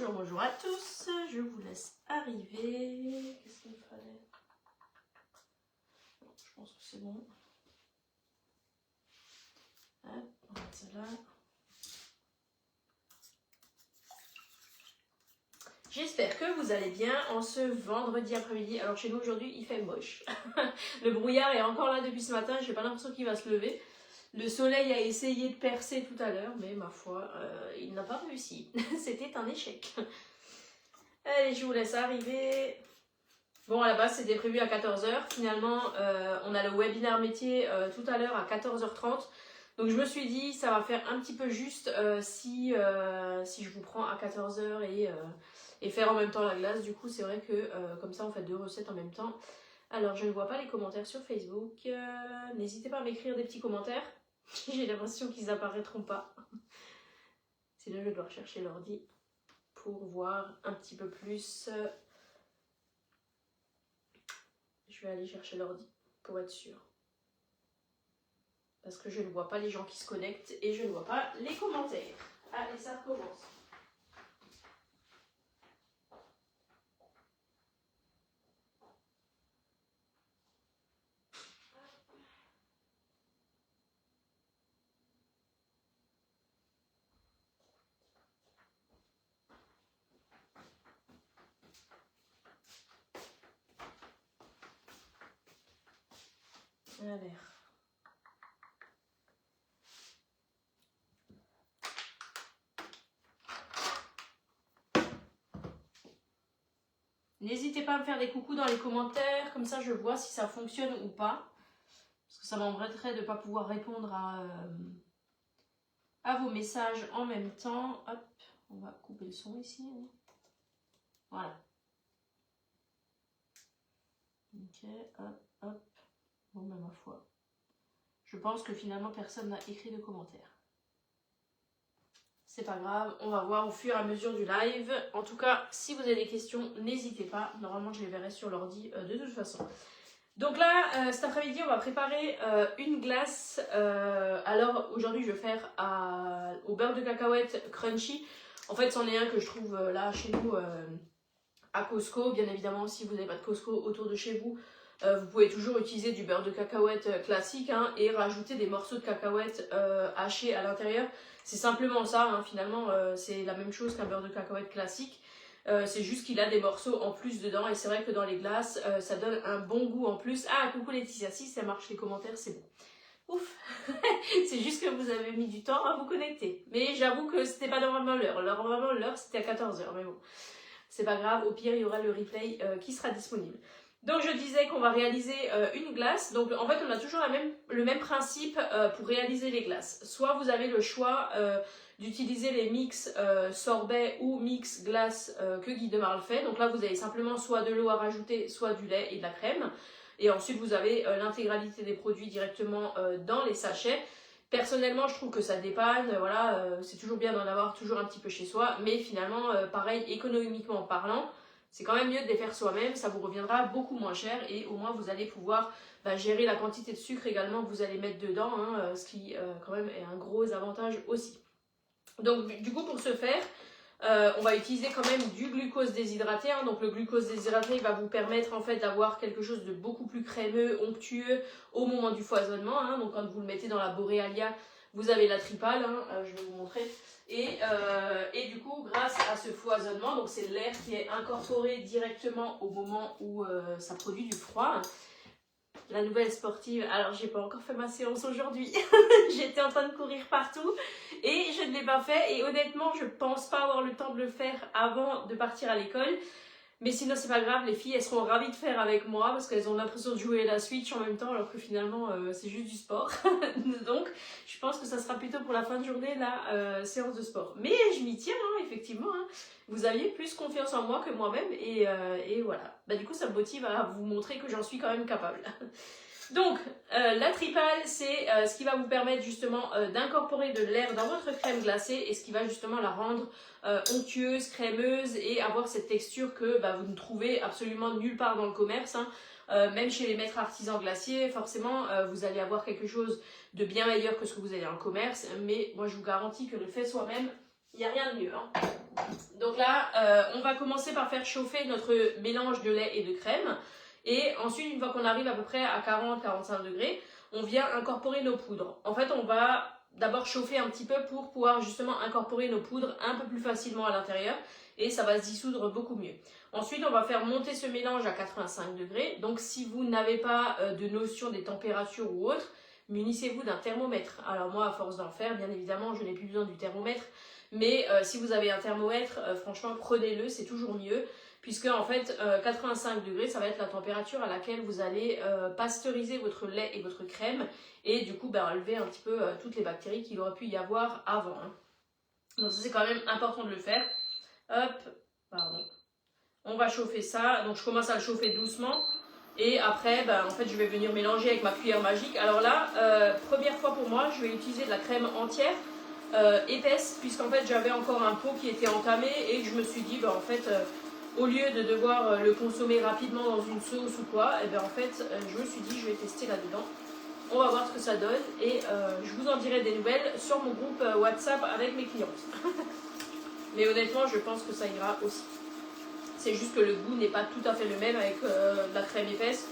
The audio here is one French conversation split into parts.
Bonjour, bonjour à tous, je vous laisse arriver. Qu'est-ce qu'il me fallait? Je pense que c'est bon. Hop, on va mettre ça là. J'espère que vous allez bien en ce vendredi après-midi. Alors chez nous aujourd'hui il fait moche. Le brouillard est encore là depuis ce matin, j'ai pas l'impression qu'il va se lever. Le soleil a essayé de percer tout à l'heure, mais ma foi, il n'a pas réussi. C'était un échec. Allez, je vous laisse arriver. Bon, à la base, c'était prévu à 14 h. Finalement, on a le webinaire métier tout à l'heure à 14 h 30. Donc, je me suis dit, ça va faire un petit peu juste si je vous prends à 14 h et faire en même temps la glace. Du coup, c'est vrai que comme ça, on fait 2 recettes en même temps. Alors, je ne vois pas les commentaires sur Facebook. N'hésitez pas à m'écrire des petits commentaires. J'ai l'impression qu'ils apparaîtront pas. Sinon, je vais devoir chercher l'ordi pour voir un petit peu plus. Je vais aller chercher l'ordi pour être sûre. Parce que je ne vois pas les gens qui se connectent et je ne vois pas les commentaires. Allez, ça recommence. Allez. N'hésitez pas à me faire des coucous dans les commentaires, comme ça je vois si ça fonctionne ou pas. Parce que ça m'embêterait de ne pas pouvoir répondre à vos messages en même temps. Hop, on va couper le son ici. Voilà. Ok, hop, hop. Bon, ben ma foi. Je pense que finalement personne n'a écrit de commentaires. C'est pas grave, on va voir au fur et à mesure du live. En tout cas, si vous avez des questions, n'hésitez pas. Normalement, je les verrai sur l'ordi de toute façon. Donc là, cet après-midi, on va préparer une glace. Alors, aujourd'hui, je vais faire au beurre de cacahuète crunchy. En fait, c'en est un que je trouve là, chez nous, à Costco. Bien évidemment, si vous n'avez pas de Costco autour de chez vous, vous pouvez toujours utiliser du beurre de cacahuète classique et rajouter des morceaux de cacahuète hachés à l'intérieur. C'est simplement ça, finalement, c'est la même chose qu'un beurre de cacahuète classique. C'est juste qu'il a des morceaux en plus dedans et c'est vrai que dans les glaces, ça donne un bon goût en plus. Ah, coucou Laetitia, si ça marche les commentaires, c'est bon. Ouf. C'est juste que vous avez mis du temps à vous connecter. Mais j'avoue que c'était pas normalement l'heure. Normalement, l'heure, c'était à 14 h, mais bon. C'est pas grave, au pire, il y aura le replay qui sera disponible. Donc je disais qu'on va réaliser une glace. Donc en fait on a toujours le même principe pour réaliser les glaces. Soit vous avez le choix d'utiliser les mix sorbet ou mix glace que Guy Demar fait. Donc là vous avez simplement soit de l'eau à rajouter, soit du lait et de la crème. Et ensuite vous avez l'intégralité des produits directement dans les sachets. Personnellement, je trouve que ça dépanne, voilà, c'est toujours bien d'en avoir toujours un petit peu chez soi, mais finalement, pareil, économiquement parlant, c'est quand même mieux de les faire soi-même, ça vous reviendra beaucoup moins cher et au moins vous allez pouvoir gérer la quantité de sucre également que vous allez mettre dedans, ce qui quand même est un gros avantage aussi. Donc du coup pour ce faire, on va utiliser quand même du glucose déshydraté. Donc le glucose déshydraté va vous permettre en fait d'avoir quelque chose de beaucoup plus crémeux, onctueux au moment du foisonnement. Donc quand vous le mettez dans la Borealia, vous avez la tripale, je vais vous montrer. Et du coup, grâce à ce foisonnement, donc c'est l'air qui est incorporé directement au moment où ça produit du froid. La nouvelle sportive, alors j'ai pas encore fait ma séance aujourd'hui, j'étais en train de courir partout et je ne l'ai pas fait et honnêtement je pense pas avoir le temps de le faire avant de partir à l'école. Mais sinon c'est pas grave, les filles elles seront ravies de faire avec moi parce qu'elles ont l'impression de jouer à la Switch en même temps alors que finalement c'est juste du sport. Donc je pense que ça sera plutôt pour la fin de journée la séance de sport. Mais je m'y tiens effectivement, vous aviez plus confiance en moi que moi-même et voilà. Du coup ça me motive à vous montrer que j'en suis quand même capable. Donc la tripale c'est ce qui va vous permettre justement d'incorporer de l'air dans votre crème glacée et ce qui va justement la rendre onctueuse, crémeuse et avoir cette texture que vous ne trouvez absolument nulle part dans le commerce. Même chez les maîtres artisans glaciers, forcément vous allez avoir quelque chose de bien meilleur que ce que vous avez dans le commerce, mais moi je vous garantis que le fait soi-même Il n'y a rien de mieux. Hein. Donc là, on va commencer par faire chauffer notre mélange de lait et de crème. Et ensuite, une fois qu'on arrive à peu près à 40-45 degrés, on vient incorporer nos poudres. En fait, on va d'abord chauffer un petit peu pour pouvoir justement incorporer nos poudres un peu plus facilement à l'intérieur. Et ça va se dissoudre beaucoup mieux. Ensuite, on va faire monter ce mélange à 85 degrés. Donc, si vous n'avez pas de notion des températures ou autre, munissez-vous d'un thermomètre. Alors moi, à force d'en faire, bien évidemment, je n'ai plus besoin du thermomètre. Mais si vous avez un thermomètre, franchement, prenez-le, c'est toujours mieux. Puisque en fait, 85 degrés, ça va être la température à laquelle vous allez pasteuriser votre lait et votre crème. Et du coup, enlever un petit peu toutes les bactéries qu'il aurait pu y avoir avant. Hein. Donc ça, c'est quand même important de le faire. Hop, pardon. On va chauffer ça. Donc je commence à le chauffer doucement. Et après, en fait, je vais venir mélanger avec ma cuillère magique. Alors là, première fois pour moi, je vais utiliser de la crème entière, épaisse, puisqu'en fait, j'avais encore un pot qui était entamé et que je me suis dit, en fait, au lieu de devoir le consommer rapidement dans une sauce ou quoi, et en fait, je me suis dit, je vais tester là-dedans. On va voir ce que ça donne et je vous en dirai des nouvelles sur mon groupe WhatsApp avec mes clientes. Mais honnêtement, je pense que ça ira aussi. C'est juste que le goût n'est pas tout à fait le même avec la crème épaisse.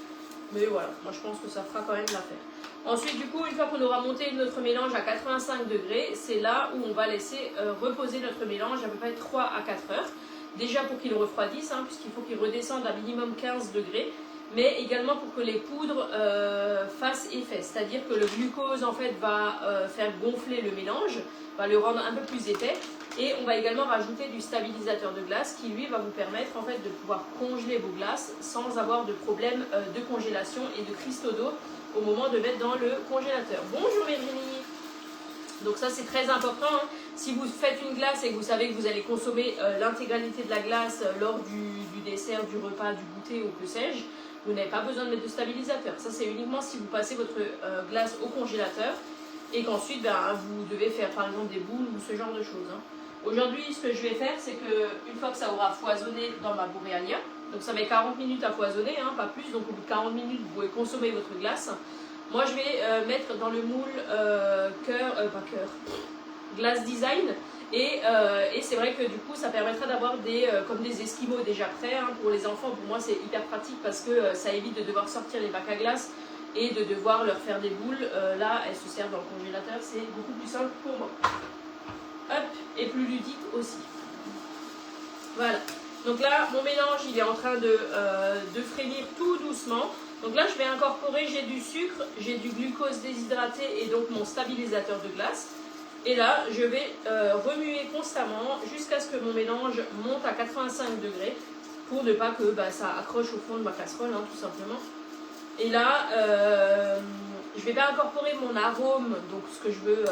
Mais voilà, moi je pense que ça fera quand même l'affaire. Ensuite, du coup, une fois qu'on aura monté notre mélange à 85 degrés, c'est là où on va laisser reposer notre mélange à peu près 3 à 4 heures. Déjà pour qu'il refroidisse, hein, puisqu'il faut qu'il redescende à minimum 15 degrés. Mais également pour que les poudres fassent effet. C'est-à-dire que le glucose en fait va faire gonfler le mélange, va le rendre un peu plus épais. Et on va également rajouter du stabilisateur de glace qui lui va vous permettre en fait de pouvoir congeler vos glaces sans avoir de problème de congélation et de cristaux d'eau au moment de mettre dans le congélateur. Bonjour Virginie. Donc ça c'est très important. Hein. Si vous faites une glace et que vous savez que vous allez consommer l'intégralité de la glace lors du dessert, du repas, du goûter ou que sais-je, vous n'avez pas besoin de mettre de stabilisateur. Ça c'est uniquement si vous passez votre glace au congélateur et qu'ensuite vous devez faire par exemple des boules ou ce genre de choses. Hein. Aujourd'hui, ce que je vais faire, c'est qu'une fois que ça aura foisonné dans ma Borealia, donc ça met 40 minutes à foisonner, hein, pas plus, donc au bout de 40 minutes, vous pouvez consommer votre glace. Moi, je vais mettre dans le moule glace design, et c'est vrai que du coup, ça permettra d'avoir comme des esquimaux déjà prêts. Hein, pour les enfants, pour moi, c'est hyper pratique parce que ça évite de devoir sortir les bacs à glace et de devoir leur faire des boules. Là, elles se servent dans le congélateur, c'est beaucoup plus simple pour moi. Hop, et plus ludique aussi. Voilà. Donc là, mon mélange, il est en train de frémir tout doucement. Donc là, je vais incorporer, j'ai du sucre, j'ai du glucose déshydraté et donc mon stabilisateur de glace. Et là, je vais remuer constamment jusqu'à ce que mon mélange monte à 85 degrés pour ne pas que ça accroche au fond de ma casserole, hein, tout simplement. Et là, je ne vais pas incorporer mon arôme, donc ce que je veux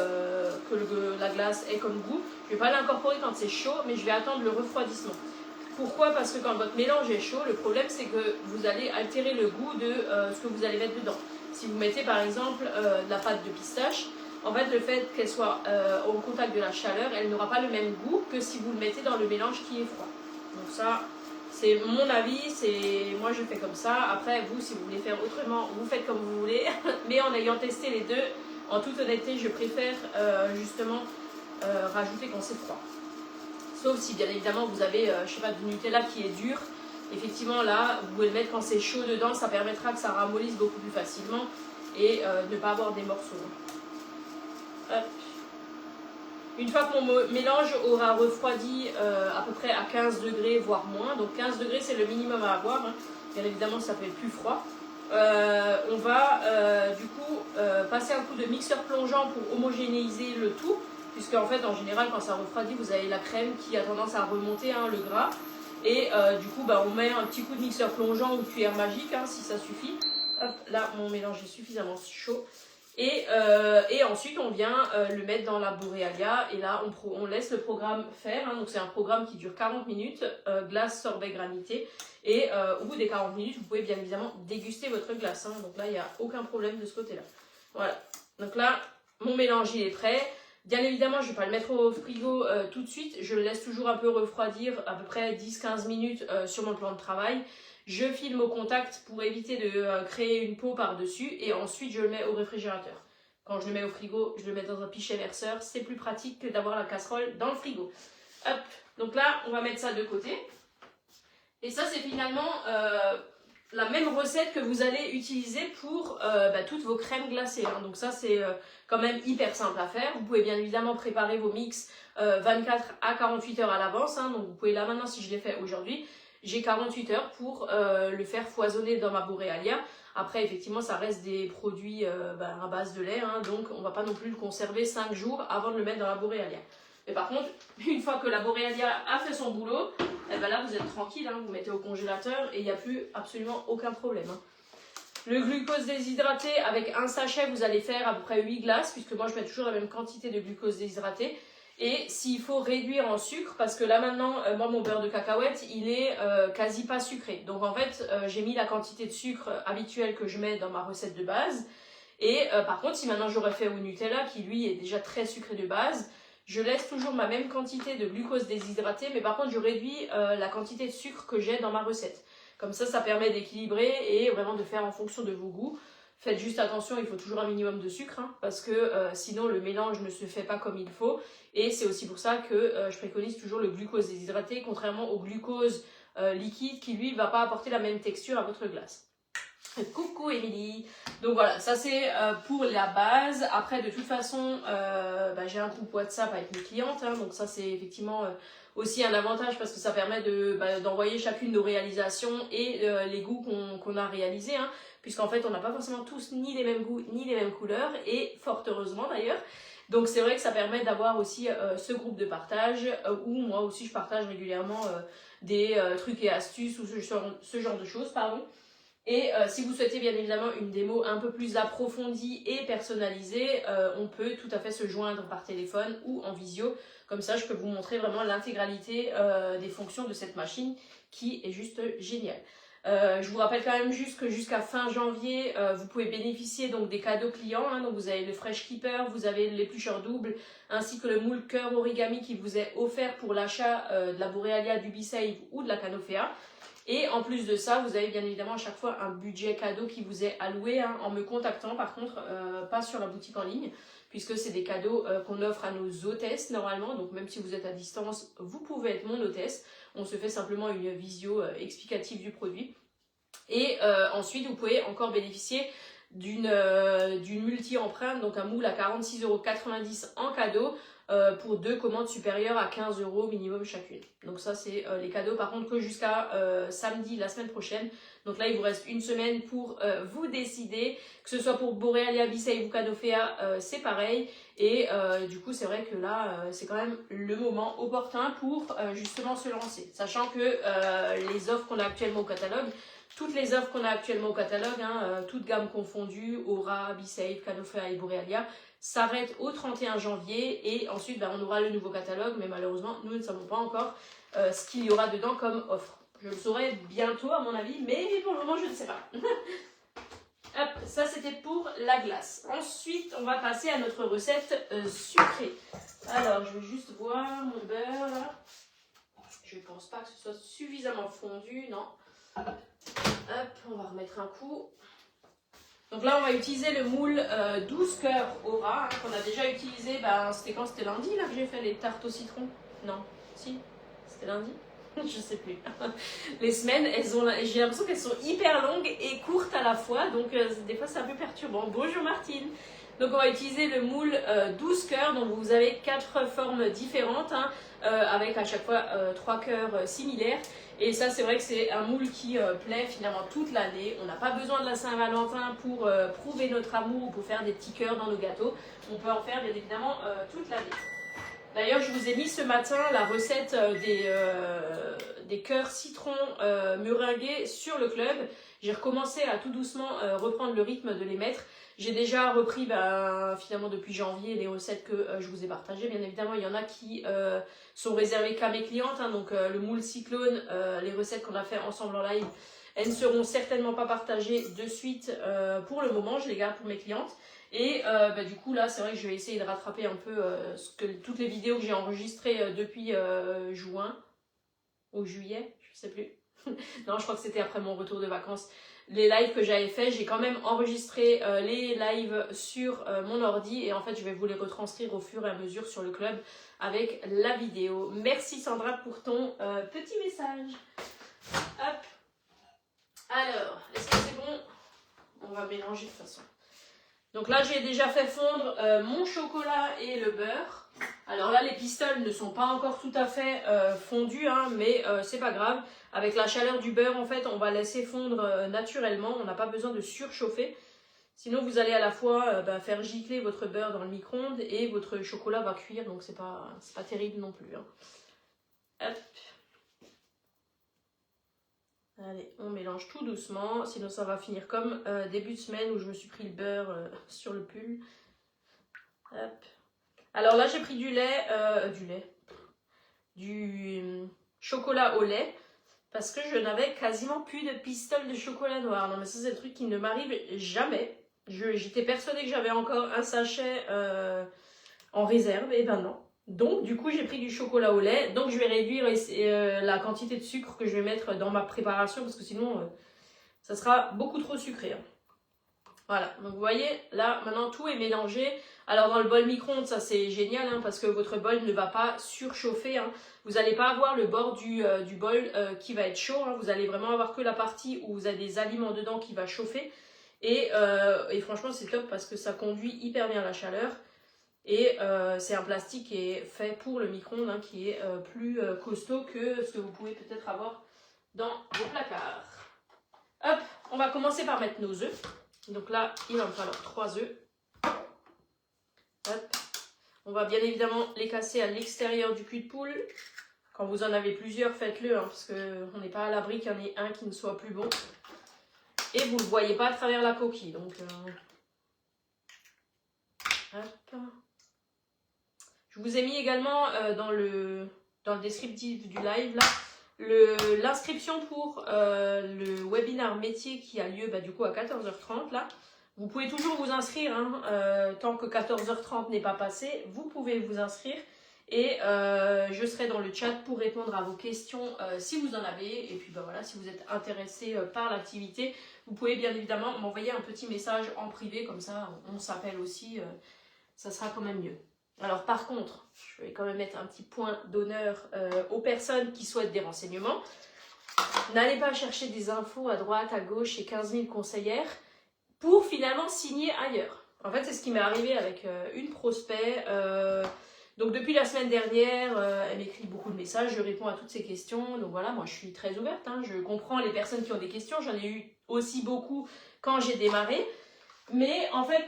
que la glace ait comme goût. Je ne vais pas l'incorporer quand c'est chaud, mais je vais attendre le refroidissement. Pourquoi? Parce que quand votre mélange est chaud, le problème c'est que vous allez altérer le goût de ce que vous allez mettre dedans. Si vous mettez par exemple de la pâte de pistache, en fait le fait qu'elle soit au contact de la chaleur, elle n'aura pas le même goût que si vous le mettez dans le mélange qui est froid. Donc ça, c'est mon avis, moi je fais comme ça. Après vous, si vous voulez faire autrement, vous faites comme vous voulez. Mais en ayant testé les deux, en toute honnêteté, je préfère justement rajouter quand c'est froid. Sauf si bien évidemment vous avez, je sais pas, du Nutella qui est dur. Effectivement là, vous pouvez le mettre quand c'est chaud dedans, ça permettra que ça ramollisse beaucoup plus facilement et ne pas avoir des morceaux. Hop. Une fois que mon mélange aura refroidi à peu près à 15 degrés, voire moins, donc 15 degrés c'est le minimum à avoir, hein. Bien évidemment ça peut être plus froid, on va du coup passer un coup de mixeur plongeant pour homogénéiser le tout, puisque en fait en général quand ça refroidit vous avez la crème qui a tendance à remonter, hein, le gras, et du coup on met un petit coup de mixeur plongeant ou de cuillère magique, hein, si ça suffit. Hop, là mon mélange est suffisamment chaud. Et ensuite on vient le mettre dans la Borealia et là on laisse le programme faire, hein. Donc c'est un programme qui dure 40 minutes, glace, sorbet, granité, et au bout des 40 minutes vous pouvez bien évidemment déguster votre glace, hein. Donc là il n'y a aucun problème de ce côté là. Voilà, donc là mon mélange il est prêt. Bien évidemment je ne vais pas le mettre au frigo tout de suite, je le laisse toujours un peu refroidir à peu près 10-15 minutes sur mon plan de travail. Je filme au contact pour éviter de créer une peau par-dessus et ensuite je le mets au réfrigérateur. quand je le mets au frigo, je le mets dans un pichet verseur. C'est plus pratique que d'avoir la casserole dans le frigo. Hop, donc là, on va mettre ça de côté. Et ça, c'est finalement la même recette que vous allez utiliser pour toutes vos crèmes glacées. Hein. Donc ça, c'est quand même hyper simple à faire. Vous pouvez bien évidemment préparer vos mix 24 à 48 heures à l'avance. Hein. Donc vous pouvez là maintenant, si je l'ai fait aujourd'hui, j'ai 48 heures pour le faire foisonner dans ma Borealia. Après, effectivement, ça reste des produits à base de lait. Hein. Donc on ne va pas non plus le conserver 5 jours avant de le mettre dans la Borealia. Mais par contre, une fois que la Borealia a fait son boulot, eh ben là vous êtes tranquille, hein, vous mettez au congélateur et il n'y a plus absolument aucun problème. Hein. Le glucose déshydraté, avec un sachet, vous allez faire à peu près 8 glaces, puisque moi je mets toujours la même quantité de glucose déshydraté. Et s'il faut réduire en sucre, parce que là maintenant, moi mon beurre de cacahuète, il est quasi pas sucré. Donc en fait, j'ai mis la quantité de sucre habituelle que je mets dans ma recette de base. Et par contre, si maintenant j'aurais fait au Nutella, qui lui est déjà très sucré de base, je laisse toujours ma même quantité de glucose déshydraté, mais par contre je réduis la quantité de sucre que j'ai dans ma recette. Comme ça permet d'équilibrer et vraiment de faire en fonction de vos goûts. Faites juste attention, il faut toujours un minimum de sucre, hein, parce que sinon le mélange ne se fait pas comme il faut. Et c'est aussi pour ça que je préconise toujours le glucose déshydraté, contrairement au glucose liquide qui lui ne va pas apporter la même texture à votre glace. Coucou Émilie. Donc voilà, ça c'est pour la base. Après de toute façon, j'ai un groupe WhatsApp avec mes clientes, hein, donc ça c'est effectivement aussi un avantage parce que ça permet d'envoyer chacune nos réalisations et les goûts qu'on a réalisés, hein, puisqu'en fait on n'a pas forcément tous ni les mêmes goûts ni les mêmes couleurs, et fort heureusement d'ailleurs. Donc c'est vrai que ça permet d'avoir aussi ce groupe de partage où moi aussi je partage régulièrement des trucs et astuces ou ce genre de choses, pardon. Et si vous souhaitez bien évidemment une démo un peu plus approfondie et personnalisée, on peut tout à fait se joindre par téléphone ou en visio. Comme ça, je peux vous montrer vraiment l'intégralité des fonctions de cette machine qui est juste géniale. Je vous rappelle quand même juste que jusqu'à fin janvier, vous pouvez bénéficier donc des cadeaux clients. Hein, donc vous avez le Fresh Keeper, vous avez l'éplucheur double, ainsi que le moule cœur origami qui vous est offert pour l'achat de la Borealia, du B-Save ou de la Canofea. Et en plus de ça, vous avez bien évidemment à chaque fois un budget cadeau qui vous est alloué, hein, en me contactant, par contre, pas sur la boutique en ligne, puisque c'est des cadeaux qu'on offre à nos hôtesses normalement. Donc même si vous êtes à distance, vous pouvez être mon hôtesse. On se fait simplement une visio explicative du produit. Et ensuite, vous pouvez encore bénéficier d'une multi-empreinte, donc un moule à 46,90 € en cadeau, pour 2 commandes supérieures à 15 € minimum chacune. Donc ça c'est les cadeaux par contre que jusqu'à samedi la semaine prochaine. Donc là il vous reste une semaine pour vous décider, que ce soit pour Borealia, B-Save ou Canofea, c'est pareil. Et du coup c'est vrai que là c'est quand même le moment opportun pour justement se lancer. Sachant que les offres qu'on a actuellement au catalogue, toutes les offres qu'on a actuellement au catalogue, hein, toutes gammes confondues, Aura, B-Save, Canofea et Borealia, s'arrête au 31 janvier et ensuite on aura le nouveau catalogue, mais malheureusement nous ne savons pas encore ce qu'il y aura dedans comme offre. Je le saurai bientôt à mon avis, mais pour le moment je ne sais pas. Hop, ça c'était pour la glace. Ensuite on va passer à notre recette sucrée. Alors je vais juste voir mon beurre là. Je ne pense pas que ce soit suffisamment fondu, non. Hop, on va remettre un coup. Donc là, on va utiliser le moule 12 cœurs Aura, hein, qu'on a déjà utilisé. C'était quand? C'était lundi là que j'ai fait les tartes au citron? Non, si, c'était lundi. Je sais plus. Les semaines, j'ai l'impression qu'elles sont hyper longues et courtes à la fois, donc des fois c'est un peu perturbant. Bonjour Martine. Donc on va utiliser le moule 12 cœurs, donc vous avez 4 formes différentes, hein, avec à chaque fois 3 cœurs similaires. Et ça c'est vrai que c'est un moule qui plaît finalement toute l'année. On n'a pas besoin de la Saint-Valentin pour prouver notre amour ou pour faire des petits cœurs dans nos gâteaux. On peut en faire bien évidemment toute l'année. D'ailleurs, je vous ai mis ce matin la recette des cœurs citron meringués sur le club. J'ai recommencé à tout doucement reprendre le rythme de les mettre. J'ai déjà repris finalement depuis janvier les recettes que je vous ai partagées. Bien évidemment, il y en a qui sont réservées qu'à mes clientes. Hein, donc le moule cyclone, les recettes qu'on a fait ensemble en live, elles ne seront certainement pas partagées de suite pour le moment. Je les garde pour mes clientes. Et du coup là c'est vrai que je vais essayer de rattraper un peu toutes les vidéos que j'ai enregistrées depuis juin ou juillet, je sais plus. Non, je crois que c'était après mon retour de vacances. Les lives que j'avais fait, j'ai quand même enregistré les lives sur mon ordi et en fait je vais vous les retranscrire au fur et à mesure sur le club avec la vidéo. Merci Sandra pour ton petit message. Hop. Alors, est-ce que c'est bon? On va mélanger de toute façon. Donc là j'ai déjà fait fondre mon chocolat et le beurre. Alors là les pistolets ne sont pas encore tout à fait fondus, hein, mais c'est pas grave. Avec la chaleur du beurre en fait on va laisser fondre naturellement, on n'a pas besoin de surchauffer. Sinon vous allez à la fois faire gicler votre beurre dans le micro-ondes et votre chocolat va cuire, donc c'est pas terrible non plus. Hein. Hop. Allez, on mélange tout doucement, sinon ça va finir comme début de semaine où je me suis pris le beurre sur le pull. Hop. Alors là j'ai pris du chocolat au lait parce que je n'avais quasiment plus de pistoles de chocolat noir. Non mais ça c'est le truc qui ne m'arrive jamais. J'étais persuadée que j'avais encore un sachet en réserve, et ben non. Donc du coup j'ai pris du chocolat au lait, donc je vais réduire la quantité de sucre que je vais mettre dans ma préparation parce que sinon ça sera beaucoup trop sucré. Hein. Voilà, donc vous voyez, là maintenant tout est mélangé. Alors dans le bol micro-ondes, ça c'est génial hein, parce que votre bol ne va pas surchauffer. Hein. Vous n'allez pas avoir le bord du bol qui va être chaud. Hein. Vous allez vraiment avoir que la partie où vous avez des aliments dedans qui va chauffer. Et franchement c'est top parce que ça conduit hyper bien la chaleur. Et c'est un plastique qui est fait pour le micro-ondes, hein, qui est plus costaud que ce que vous pouvez peut-être avoir dans vos placards. Hop, on va commencer par mettre nos œufs. Donc là, il va me falloir 3 œufs. Hop. On va bien évidemment les casser à l'extérieur du cul de poule. Quand vous en avez plusieurs, faites-le, hein, parce qu'on n'est pas à l'abri qu'il y en ait un qui ne soit plus bon. Et vous ne le voyez pas à travers la coquille. Donc, hop. Je vous ai mis également dans le descriptif du live là l'inscription pour le webinaire métier qui a lieu du coup à 14h30 là. Vous pouvez toujours vous inscrire hein, tant que 14h30 n'est pas passé, vous pouvez vous inscrire et je serai dans le chat pour répondre à vos questions si vous en avez. Et puis voilà, si vous êtes intéressé par l'activité, vous pouvez bien évidemment m'envoyer un petit message en privé, comme ça on s'appelle aussi, ça sera quand même mieux. Alors par contre, je vais quand même mettre un petit point d'honneur aux personnes qui souhaitent des renseignements. N'allez pas chercher des infos à droite, à gauche et 15 000 conseillères pour finalement signer ailleurs. En fait, c'est ce qui m'est arrivé avec une prospect. Donc depuis la semaine dernière, elle m'écrit beaucoup de messages, je réponds à toutes ses questions. Donc voilà, moi je suis très ouverte, hein, je comprends les personnes qui ont des questions. J'en ai eu aussi beaucoup quand j'ai démarré. Mais en fait,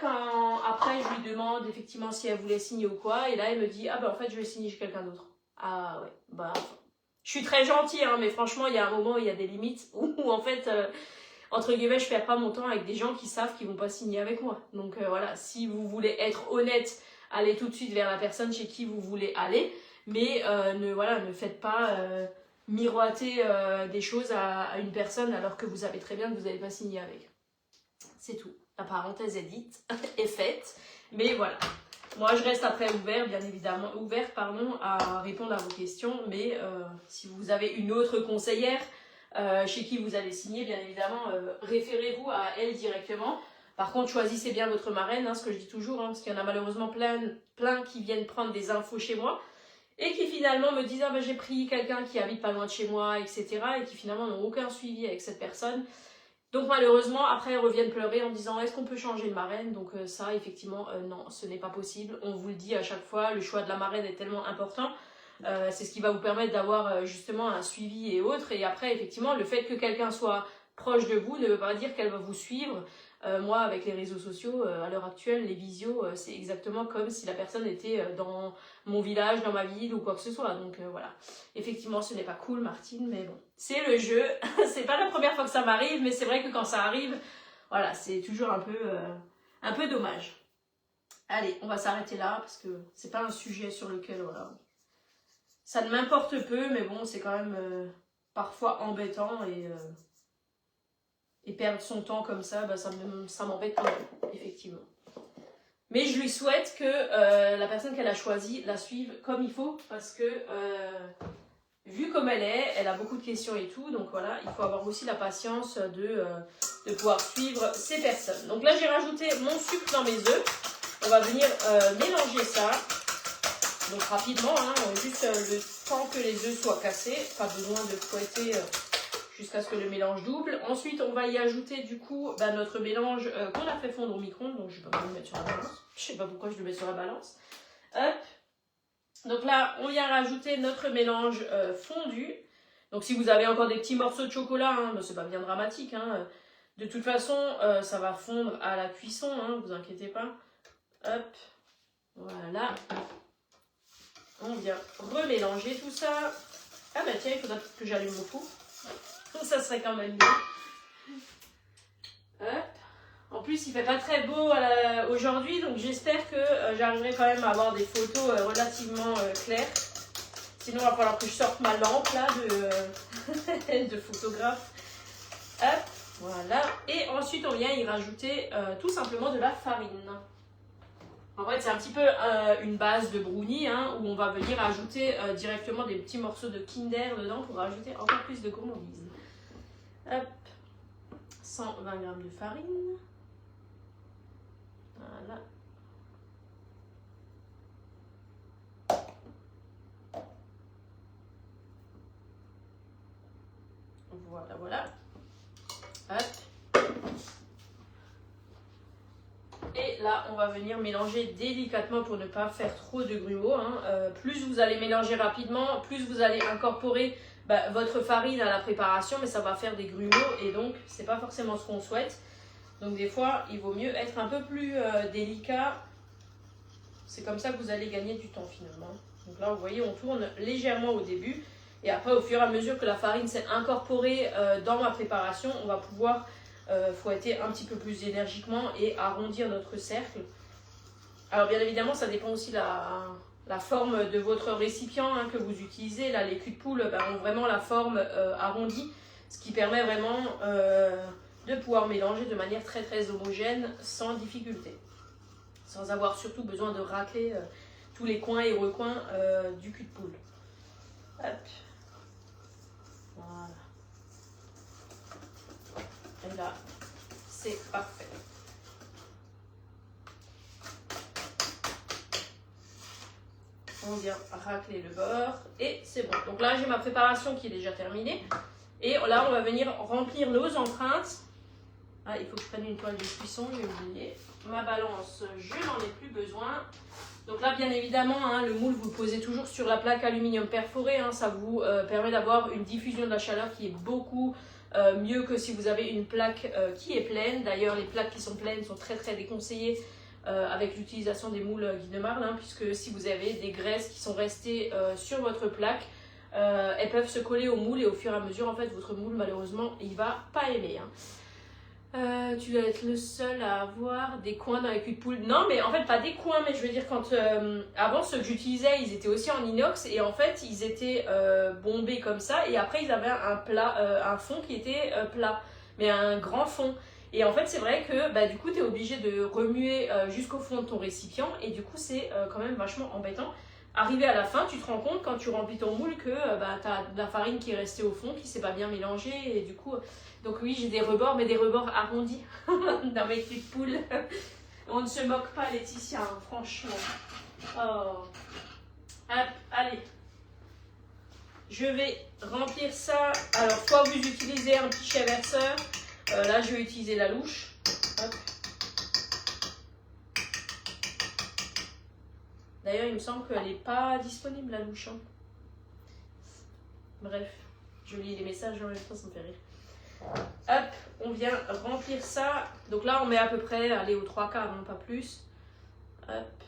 après je lui demande effectivement si elle voulait signer ou quoi, et là elle me dit ah en fait je vais signer chez quelqu'un d'autre. Ah ouais, je suis très gentille, hein, mais franchement il y a un moment où il y a des limites où en fait entre guillemets je perds pas mon temps avec des gens qui savent qu'ils vont pas signer avec moi. Donc voilà, si vous voulez être honnête, allez tout de suite vers la personne chez qui vous voulez aller, mais ne faites pas miroiter des choses à une personne alors que vous savez très bien que vous n'allez pas signer avec. C'est tout. La parenthèse est dite, est faite, mais voilà. Moi, je reste après ouverte à répondre à vos questions, mais si vous avez une autre conseillère chez qui vous allez signer, bien évidemment, référez-vous à elle directement. Par contre, choisissez bien votre marraine, hein, ce que je dis toujours, hein, parce qu'il y en a malheureusement plein qui viennent prendre des infos chez moi et qui finalement me disent « Ah j'ai pris quelqu'un qui habite pas loin de chez moi, etc. » et qui finalement n'ont aucun suivi avec cette personne. Donc malheureusement, après, elles reviennent pleurer en disant « Est-ce qu'on peut changer de marraine ?» Donc ça, effectivement, non, ce n'est pas possible. On vous le dit à chaque fois, le choix de la marraine est tellement important. C'est ce qui va vous permettre d'avoir justement un suivi et autres. Et après, effectivement, le fait que quelqu'un soit proche de vous ne veut pas dire qu'elle va vous suivre. Moi, avec les réseaux sociaux, à l'heure actuelle, les visios, c'est exactement comme si la personne était dans mon village, dans ma ville ou quoi que ce soit. Donc voilà. Effectivement, ce n'est pas cool, Martine, mais bon, c'est le jeu. C'est pas la première fois que ça m'arrive, mais c'est vrai que quand ça arrive, voilà, c'est toujours un peu dommage. Allez, on va s'arrêter là parce que c'est pas un sujet sur lequel, voilà, ça ne m'importe peu, mais bon, c'est quand même parfois embêtant et perdre son temps comme ça, ça m'embête quand même, effectivement. Mais je lui souhaite que la personne qu'elle a choisie la suive comme il faut, parce que vu comme elle a beaucoup de questions et tout. Donc voilà, il faut avoir aussi la patience de pouvoir suivre ces personnes. Donc là, j'ai rajouté mon sucre dans mes œufs. On va venir mélanger ça. Donc rapidement, hein, juste le temps que les œufs soient cassés. Pas besoin de fouetter jusqu'à ce que le mélange double. Ensuite, on va y ajouter du coup notre mélange qu'on a fait fondre au micro-ondes. Donc je ne vais pas le mettre sur la balance. Je ne sais pas pourquoi je le mets sur la balance. Hop. Donc là, on vient rajouter notre mélange fondu. Donc si vous avez encore des petits morceaux de chocolat, hein, c'est pas bien dramatique. Hein. De toute façon, ça va fondre à la cuisson, hein, vous inquiétez pas. Hop, voilà. On vient remélanger tout ça. Ah bah tiens, il faudra peut-être que j'allume mon four. Ça serait quand même bien. Hop. En plus, il fait pas très beau aujourd'hui, donc j'espère que j'arriverai quand même à avoir des photos relativement claires. Sinon, il va falloir que je sorte ma lampe là de photographe. Hop, voilà. Et ensuite, on vient y rajouter tout simplement de la farine. En fait, c'est un petit peu une base de brownie hein, où on va venir ajouter directement des petits morceaux de Kinder dedans pour rajouter encore plus de gourmandise. Hop, 120 g de farine. Voilà. Voilà, voilà. Hop. Et là, on va venir mélanger délicatement pour ne pas faire trop de grumeaux. Hein. Plus vous allez mélanger rapidement, plus vous allez incorporer votre farine à la préparation, mais ça va faire des grumeaux et donc c'est pas forcément ce qu'on souhaite. Donc des fois, il vaut mieux être un peu plus délicat. C'est comme ça que vous allez gagner du temps finalement. Donc là, vous voyez, on tourne légèrement au début. Et après, au fur et à mesure que la farine s'est incorporée dans ma préparation, on va pouvoir fouetter un petit peu plus énergiquement et arrondir notre cercle. Alors bien évidemment, ça dépend aussi de la forme de votre récipient hein, que vous utilisez. Là, les culs de poule ont vraiment la forme arrondie, ce qui permet vraiment de pouvoir mélanger de manière très très homogène sans difficulté. Sans avoir surtout besoin de racler tous les coins et recoins du cul de poule. Hop. Voilà. Et là, c'est parfait. On vient racler le bord et c'est bon. Donc là, j'ai ma préparation qui est déjà terminée. Et là, on va venir remplir nos empreintes. Ah, il faut que je prenne une toile de cuisson, j'ai oublié. Ma balance, je n'en ai plus besoin. Donc là, bien évidemment, hein, le moule, vous le posez toujours sur la plaque aluminium perforée. Hein, ça vous permet d'avoir une diffusion de la chaleur qui est beaucoup mieux que si vous avez une plaque qui est pleine. D'ailleurs, les plaques qui sont pleines sont très très déconseillées avec l'utilisation des moules Guinemarle, hein, puisque si vous avez des graisses qui sont restées sur votre plaque, elles peuvent se coller au moule et au fur et à mesure, en fait, votre moule, malheureusement, il va pas aimer. Hein. Tu dois être le seul à avoir des coins dans les culs de poule. Non, mais en fait, pas des coins, mais je veux dire, quand avant, ceux que j'utilisais, ils étaient aussi en inox et en fait, ils étaient bombés comme ça. Et après, ils avaient un fond qui était plat, mais un grand fond. Et en fait, c'est vrai que du coup, tu es obligé de remuer jusqu'au fond de ton récipient et du coup, c'est quand même vachement embêtant. Arrivé à la fin, tu te rends compte quand tu remplis ton moule que tu as de la farine qui est restée au fond, qui ne s'est pas bien mélangée et du coup... Donc oui, j'ai des rebords, mais des rebords arrondis dans mes culs de poule. On ne se moque pas, Laetitia, hein, franchement. Oh. Hop, allez. Je vais remplir ça. Alors, soit vous utilisez un pichet verseur. Là, je vais utiliser la louche. Hop. D'ailleurs, il me semble qu'elle n'est pas disponible, la louche. Hein. Bref, je lis les messages en même temps, ça me fait rire. Hop, on vient remplir ça. Donc là, on met à peu près, allez, aux 3/4, non pas plus. Hop.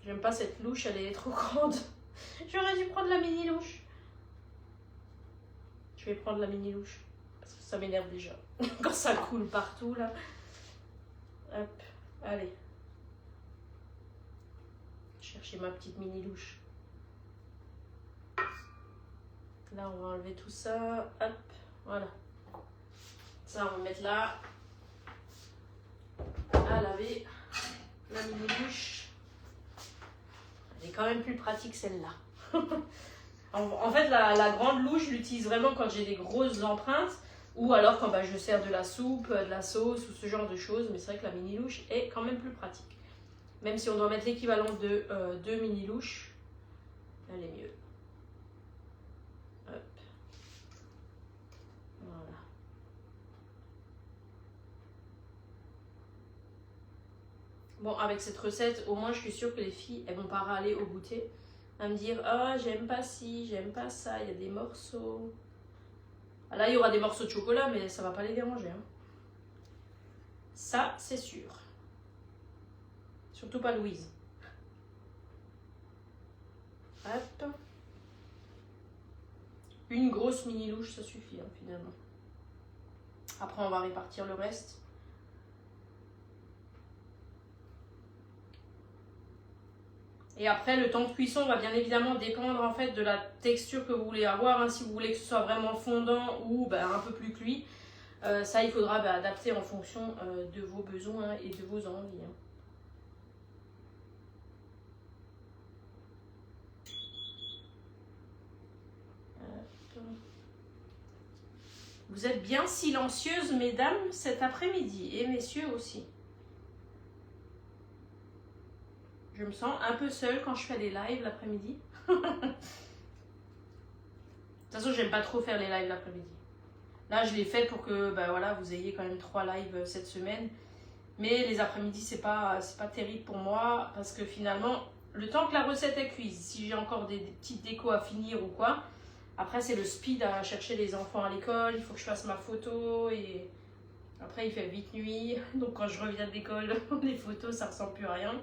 J'aime pas cette louche, elle est trop grande. J'aurais dû prendre la mini louche. Je vais prendre la mini louche. Parce que ça m'énerve déjà. Quand ça coule partout, là. Hop, allez. Chercher ma petite mini louche. Là, on va enlever tout ça. Hop. Voilà. Ça, on va mettre là. À laver. La mini-bûche. Elle est quand même plus pratique celle-là. En fait, la grande louche, je l'utilise vraiment quand j'ai des grosses empreintes ou alors quand je sers de la soupe, de la sauce ou ce genre de choses. Mais c'est vrai que la mini louche est quand même plus pratique. Même si on doit mettre l'équivalent de 2 mini louches, elle est mieux. Hop. Voilà. Bon, avec cette recette, au moins je suis sûre que les filles, elles vont pas râler au goûter. À me dire, ah, j'aime pas ci, j'aime pas ça, il y a des morceaux. Ah, là, il y aura des morceaux de chocolat, mais ça va pas les déranger. Hein. Ça, c'est sûr. Surtout pas Louise. Hop. Une grosse mini louche, ça suffit, hein, finalement. Après, on va répartir le reste. Et après, le temps de cuisson va bien évidemment dépendre en fait de la texture que vous voulez avoir. Hein. Si vous voulez que ce soit vraiment fondant ou un peu plus cuit, ça il faudra adapter en fonction de vos besoins et de vos envies. Hein. Vous êtes bien silencieuses, mesdames, cet après-midi, et messieurs aussi. Je me sens un peu seule quand je fais les lives l'après-midi. De toute façon, j'aime pas trop faire les lives l'après-midi. Là, je l'ai fait pour que voilà, vous ayez quand même 3 lives cette semaine. Mais les après-midi, c'est pas terrible pour moi parce que finalement, le temps que la recette est cuise, si j'ai encore des petites décos à finir ou quoi, après c'est le speed à chercher les enfants à l'école, il faut que je fasse ma photo et après il fait vite nuit. Donc quand je reviens de l'école, les photos ça ressemble plus à rien.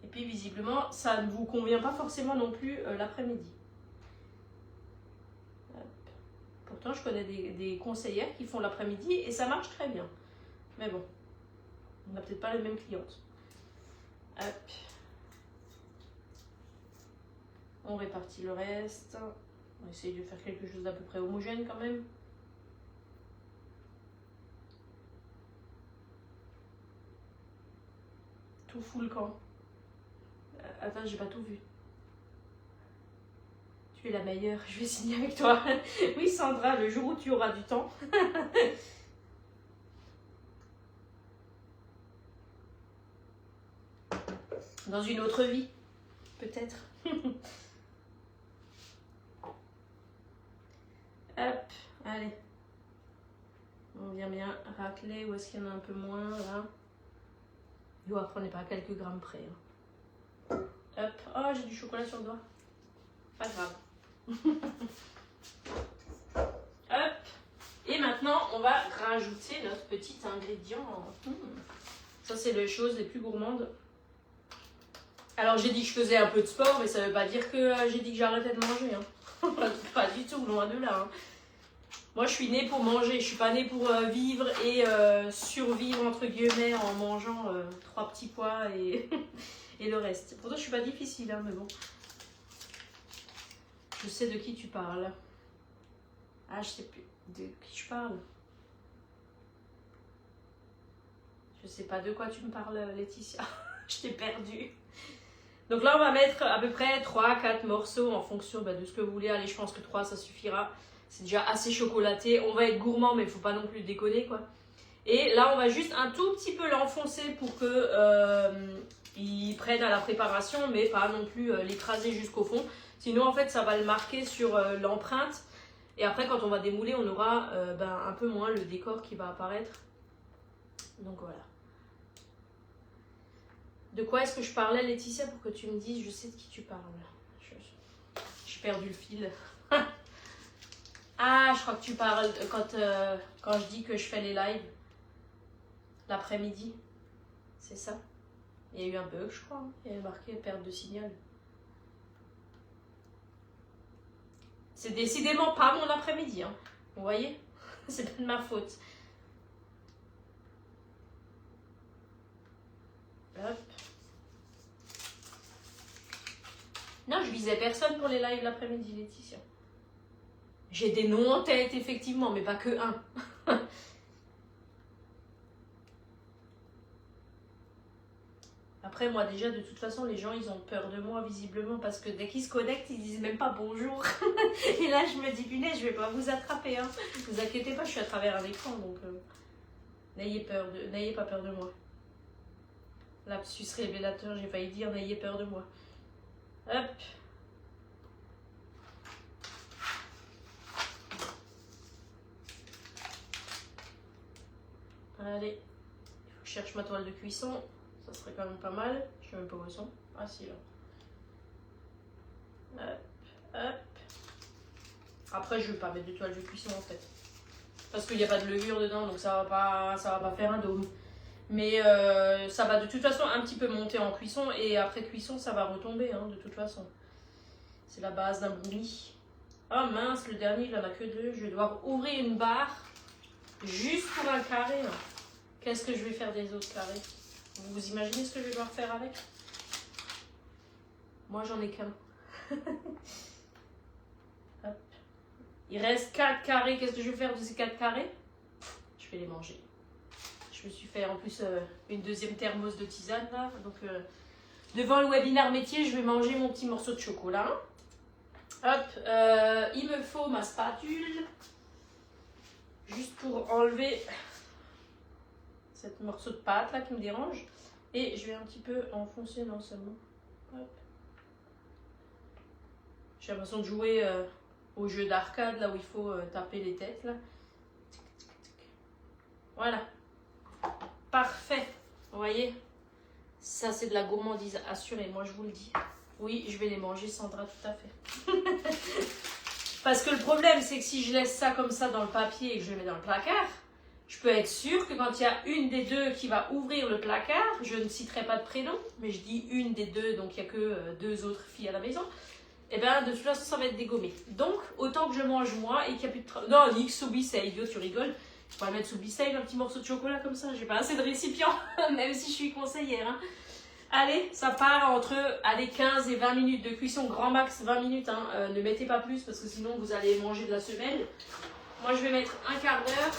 Et puis visiblement, ça ne vous convient pas forcément non plus l'après-midi. Pourtant, je connais des conseillères qui font l'après-midi et ça marche très bien. Mais bon, on n'a peut-être pas les mêmes clientes. Hop. On répartit le reste. On va essayer de faire quelque chose d'à peu près homogène quand même. Tout full quand attends, j'ai pas tout vu. Tu es la meilleure, je vais signer avec toi. Oui Sandra, le jour où tu auras du temps. Dans une autre vie, peut-être. Hop, allez. On vient bien racler. Où est-ce qu'il y en a un peu moins là? Après on n'est pas à quelques grammes près. Hein. Hop, oh j'ai du chocolat sur le doigt. Pas grave. Hop. Et maintenant on va rajouter notre petit ingrédient. Ça c'est les choses les plus gourmandes. Alors j'ai dit que je faisais un peu de sport, mais ça veut pas dire que j'ai dit que j'arrêtais de manger. Hein. Pas du tout, loin de là. Hein. Moi je suis née pour manger, je suis pas née pour vivre et survivre entre guillemets en mangeant 3 petits pois et, et le reste. Pourtant je suis pas difficile, hein, mais bon. Je sais de qui tu parles. Ah, je sais plus de qui je parle. Je sais pas de quoi tu me parles, Laetitia. Je t'ai perdue. Donc là, on va mettre à peu près 3-4 morceaux en fonction de ce que vous voulez. Allez, je pense que 3, ça suffira. C'est déjà assez chocolaté. On va être gourmand, mais il ne faut pas non plus déconner, quoi. Et là, on va juste un tout petit peu l'enfoncer pour que il prenne à la préparation, mais pas non plus l'écraser jusqu'au fond. Sinon, en fait, ça va le marquer sur l'empreinte. Et après, quand on va démouler, on aura un peu moins le décor qui va apparaître. Donc voilà. De quoi est-ce que je parlais, Laetitia, pour que tu me dises, je sais de qui tu parles. J'ai perdu le fil. Ah, je crois que tu parles quand je dis que je fais les lives l'après-midi. C'est ça. Il y a eu un bug, je crois. Il y avait marqué perte de signal. C'est décidément pas mon après-midi. Hein. Vous voyez? C'est pas de ma faute. Hop. Non, je visais personne pour les lives l'après-midi, Laetitia. J'ai des noms en tête, effectivement, mais pas que un. Après, moi déjà, de toute façon, les gens, ils ont peur de moi, visiblement, parce que dès qu'ils se connectent, ils disent même pas bonjour. Et là, je me dis, punaise, je vais pas vous attraper, hein. Vous inquiétez pas, je suis à travers un écran, donc n'ayez pas peur de moi. Lapsus révélateur, j'ai failli dire, n'ayez peur de moi. Hop. Allez, il faut que je cherche ma toile de cuisson. Ça serait quand même pas mal. Je sais même pas où elles sont. Ah si, là. Hop, hop. Après, je vais pas mettre de toile de cuisson en fait. Parce qu'il n'y a pas de levure dedans, donc ça va pas faire un dôme. Mais ça va de toute façon un petit peu monter en cuisson. Et après cuisson, ça va retomber, hein, de toute façon. C'est la base d'un brownie. Oh mince, le dernier, il en a que 2. Je vais devoir ouvrir une barre. Juste pour un carré. Hein. Qu'est-ce que je vais faire des autres carrés? Vous imaginez ce que je vais devoir faire avec? Moi, j'en ai qu'un. Hop. Il reste 4 carrés. Qu'est-ce que je vais faire de ces 4 carrés? Je vais les manger. Je me suis fait en plus une deuxième thermos de tisane là. Donc, devant le webinaire métier, je vais manger mon petit morceau de chocolat. Hop. Il me faut ma spatule. Juste pour enlever cette morceau de pâte là qui me dérange. Et je vais un petit peu enfoncer dans seulement. Hop. J'ai l'impression de jouer au jeu d'arcade là où il faut taper les têtes là. Voilà. Parfait. Vous voyez? Ça c'est de la gourmandise assurée, moi je vous le dis. Oui, je vais les manger, Sandra, tout à fait. Parce que le problème, c'est que si je laisse ça comme ça dans le papier et que je le mets dans le placard, je peux être sûre que quand il y a une des deux qui va ouvrir le placard, je ne citerai pas de prénom, mais je dis une des deux, donc il n'y a que 2 autres filles à la maison, et bien de toute façon, ça va être dégommé. Donc, autant que je mange moi et qu'il n'y a plus de travail. Non, Nick, sous Bissey, idiot, tu rigoles. Je pourrais mettre sous Bissey un petit morceau de chocolat comme ça, j'ai pas assez de récipients, même si je suis conseillère. Hein. Allez, ça part entre 15 et 20 minutes de cuisson, grand max 20 minutes. Hein. Ne mettez pas plus parce que sinon vous allez manger de la semelle. Moi je vais mettre un quart d'heure.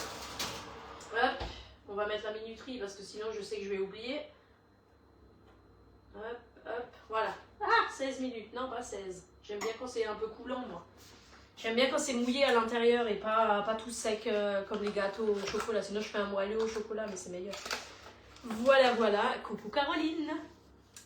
Hop, on va mettre la minuterie parce que sinon je sais que je vais oublier. Hop, hop, voilà. Ah, 16 minutes, non pas 16. J'aime bien quand c'est un peu coulant moi. J'aime bien quand c'est mouillé à l'intérieur et pas tout sec comme les gâteaux au chocolat. Sinon je fais un moelleux au chocolat mais c'est meilleur. Voilà, voilà. Coucou Caroline.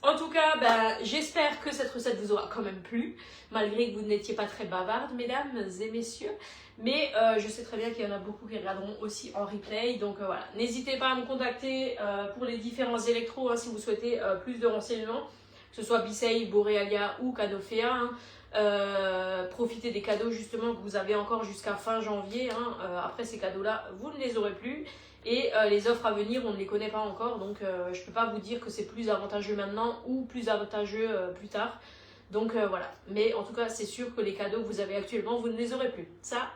En tout cas, j'espère que cette recette vous aura quand même plu, malgré que vous n'étiez pas très bavardes, mesdames et messieurs. Mais je sais très bien qu'il y en a beaucoup qui regarderont aussi en replay. Donc voilà, n'hésitez pas à me contacter pour les différents électros hein, si vous souhaitez plus de renseignements, que ce soit Bissey, Borealia ou Canofea. Hein. Profitez des cadeaux justement que vous avez encore jusqu'à fin janvier. Hein. Après ces cadeaux-là, vous ne les aurez plus. Et les offres à venir, on ne les connaît pas encore, donc je ne peux pas vous dire que c'est plus avantageux maintenant ou plus avantageux plus tard. Donc voilà, mais en tout cas c'est sûr que les cadeaux que vous avez actuellement, vous ne les aurez plus, ça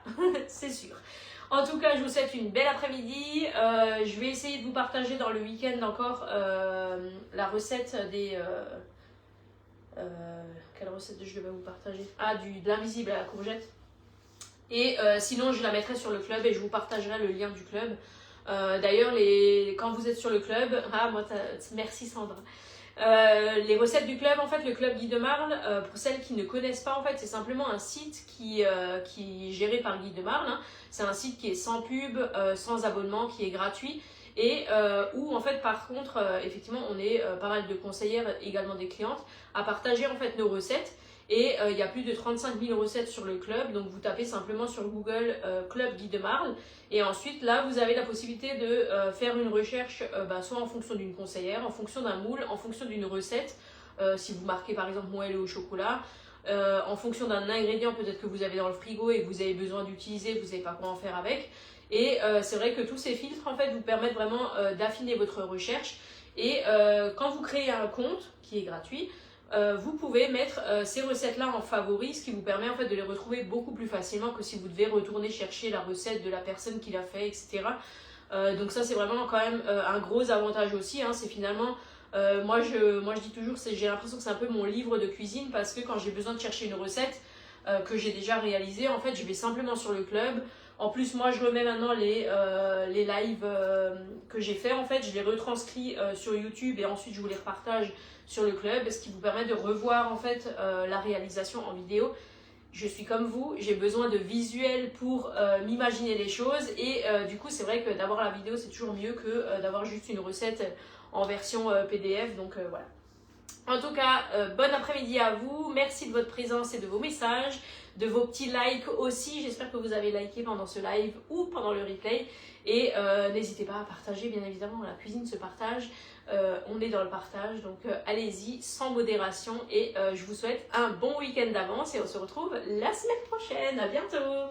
c'est sûr. En tout cas, je vous souhaite une belle après-midi, je vais essayer de vous partager dans le week-end encore la recette des... quelle recette je vais vous partager? Ah, de l'invisible à la courgette. Et sinon je la mettrai sur le club et je vous partagerai le lien du club. D'ailleurs, quand vous êtes sur le club, merci Sandra. Les recettes du club, en fait, le club Guy de Marle, pour celles qui ne connaissent pas, en fait, c'est simplement un site qui est géré par Guy de Marle. Hein. C'est un site qui est sans pub, sans abonnement, qui est gratuit et où, en fait, par contre, effectivement, on est pas mal de conseillères, également des clientes, à partager en fait nos recettes. Et il y a plus de 35 000 recettes sur le club, donc vous tapez simplement sur Google Club Guy de Marle. Et ensuite, là, vous avez la possibilité de faire une recherche, soit en fonction d'une conseillère, en fonction d'un moule, en fonction d'une recette, si vous marquez par exemple moelleux au chocolat, en fonction d'un ingrédient peut-être que vous avez dans le frigo et que vous avez besoin d'utiliser, vous ne savez pas quoi en faire avec. Et c'est vrai que tous ces filtres, en fait, vous permettent vraiment d'affiner votre recherche. Et quand vous créez un compte, qui est gratuit, vous pouvez mettre ces recettes-là en favoris, ce qui vous permet en fait de les retrouver beaucoup plus facilement que si vous devez retourner chercher la recette de la personne qui l'a fait, etc. Donc ça c'est vraiment quand même un gros avantage aussi. Hein, c'est finalement, moi je dis toujours, j'ai l'impression que c'est un peu mon livre de cuisine parce que quand j'ai besoin de chercher une recette que j'ai déjà réalisée, en fait je vais simplement sur le club En plus, moi, je remets maintenant les lives que j'ai fait. En fait, je les retranscris sur YouTube et ensuite je vous les repartage sur le club, ce qui vous permet de revoir en fait la réalisation en vidéo. Je suis comme vous, j'ai besoin de visuels pour m'imaginer les choses et du coup, c'est vrai que d'avoir la vidéo, c'est toujours mieux que d'avoir juste une recette en version PDF. Donc voilà. En tout cas, bon après-midi à vous. Merci de votre présence et de vos messages, de vos petits likes aussi. J'espère que vous avez liké pendant ce live ou pendant le replay. Et n'hésitez pas à partager, bien évidemment. La cuisine se partage. On est dans le partage. Donc allez-y, sans modération. Et je vous souhaite un bon week-end d'avance. Et on se retrouve la semaine prochaine. À bientôt.